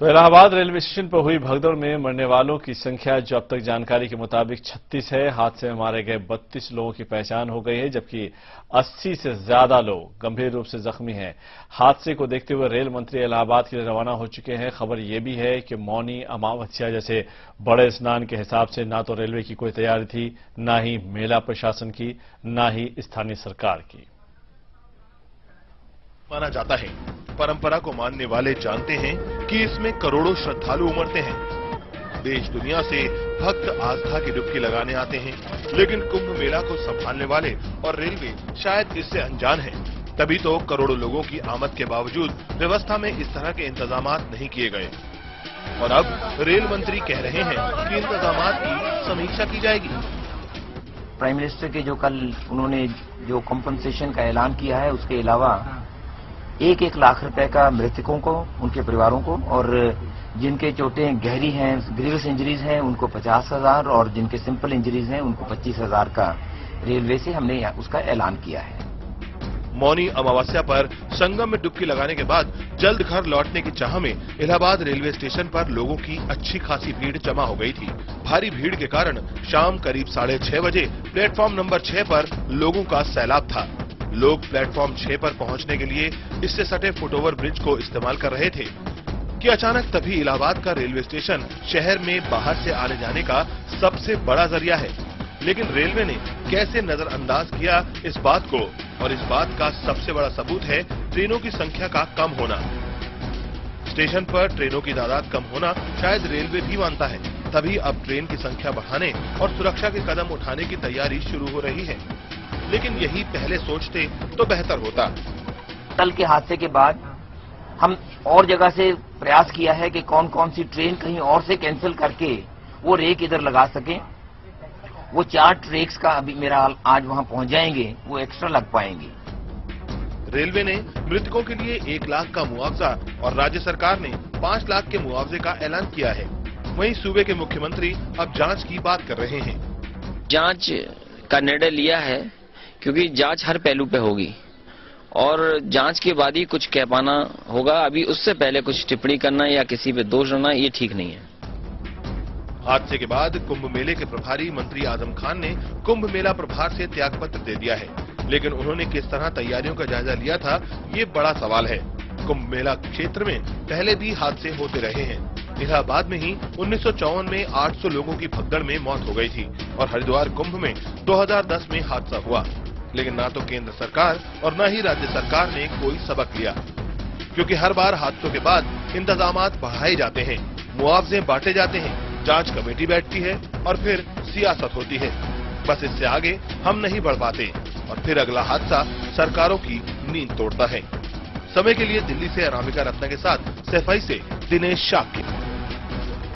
तो Allahabad railway station पर हुई भगदड़ में मरने वालों की संख्या जो अब तक जानकारी के मुताबिक 36 है। हादसे में मारे गए 32 लोगों की पहचान हो गई है, जबकि 80 से ज्यादा लोग गंभीर रूप से जख्मी हैं। हादसे को देखते हुए रेल मंत्री इलाहाबाद के लिए रवाना हो चुके हैं। खबर यह भी है कि मौनी अमावस्या जैसे बड़े स्नान के हिसाब से न तो रेलवे की कोई तैयारी थी, न ही मेला प्रशासन की, न ही स्थानीय सरकार की। माना जाता है, परंपरा को मानने वाले जानते हैं कि इसमें करोड़ों श्रद्धालु उमड़ते हैं। देश दुनिया से भक्त आस्था की डुबकी लगाने आते हैं, लेकिन कुंभ मेला को संभालने वाले और रेलवे शायद इससे अनजान है। तभी तो करोड़ों लोगों की आमद के बावजूद व्यवस्था में इस तरह के इंतजाम नहीं किए गए। और अब रेल मंत्री कह रहे हैं कि इंतजाम की समीक्षा की जाएगी। प्राइम मिनिस्टर के जो कल उन्होंने जो कॉम्पनसेशन का ऐलान किया है, उसके अलावा 1-1 लाख रुपए का मृतकों को, उनके परिवारों को, और जिनके चोटें गहरी हैं, ग्रीवस इंजरीज हैं, उनको 50,000 और जिनके सिंपल इंजरीज हैं उनको 25,000 का रेलवे से हमने उसका ऐलान किया है। मौनी अमावस्या पर संगम में डुबकी लगाने के बाद जल्द घर लौटने की चाह में इलाहाबाद रेलवे स्टेशन पर लोगों की अच्छी खासी भीड़ जमा हो गई थी। भारी भीड़ के कारण शाम करीब 6:30 बजे प्लेटफॉर्म नंबर 6 पर लोगों का सैलाब था। लोग प्लेटफॉर्म 6 पर पहुंचने के लिए इससे सटे फुटओवर ब्रिज को इस्तेमाल कर रहे थे कि अचानक तभी इलाहाबाद का रेलवे स्टेशन शहर में बाहर से आने जाने का सबसे बड़ा जरिया है। लेकिन रेलवे ने कैसे नजरअंदाज किया इस बात को, और इस बात का सबसे बड़ा सबूत है ट्रेनों की संख्या का कम होना। स्टेशन पर ट्रेनों की तादाद कम होना शायद रेलवे भी मानता है, तभी अब ट्रेन की संख्या बढ़ाने और सुरक्षा के कदम उठाने की तैयारी शुरू हो रही है। लेकिन यही पहले सोचते तो बेहतर होता। कल के हादसे के बाद हम और जगह से प्रयास किया है कि कौन कौन सी ट्रेन कहीं और से कैंसिल करके वो रेक इधर लगा सके। वो 4 ट्रेक्स का अभी मेरा आज वहां पहुंच जाएंगे, वो एक्स्ट्रा लग पाएंगे। रेलवे ने मृतकों के लिए 1 लाख का मुआवजा और राज्य सरकार ने 5 लाख के मुआवजे का ऐलान किया है। वहीं सूबे के मुख्यमंत्री अब जांच की बात कर रहे हैं। जांच का निर्णय लिया है, क्योंकि जांच हर पहलू पे होगी और जांच के बाद ही कुछ कह पाना होगा। अभी उससे पहले कुछ टिप्पणी करना या किसी पे दोष डालना ये ठीक नहीं है। हादसे के बाद कुंभ मेले के प्रभारी मंत्री आजम खान ने कुंभ मेला प्रभार से त्यागपत्र दे दिया है, लेकिन उन्होंने किस तरह तैयारियों का जायजा लिया था, ये बड़ा सवाल है। कुंभ मेला क्षेत्र में पहले भी हादसे होते रहे हैं। इलाहाबाद में ही 1954 में 800 लोगों की भगदड़ में मौत हो गई थी और हरिद्वार कुंभ में 2010 में हादसा हुआ। लेकिन ना तो केंद्र सरकार और न ही राज्य सरकार ने कोई सबक लिया, क्योंकि हर बार हादसों के बाद इंतजामात बढ़ाए जाते हैं, मुआवजे बांटे जाते हैं, जांच कमेटी बैठती है और फिर सियासत होती है। बस इससे आगे हम नहीं बढ़ पाते और फिर अगला हादसा सरकारों की नींद तोड़ता है। समय के लिए दिल्ली से अनामिका रत्ना के साथ सैफई से दिनेश शाक्य।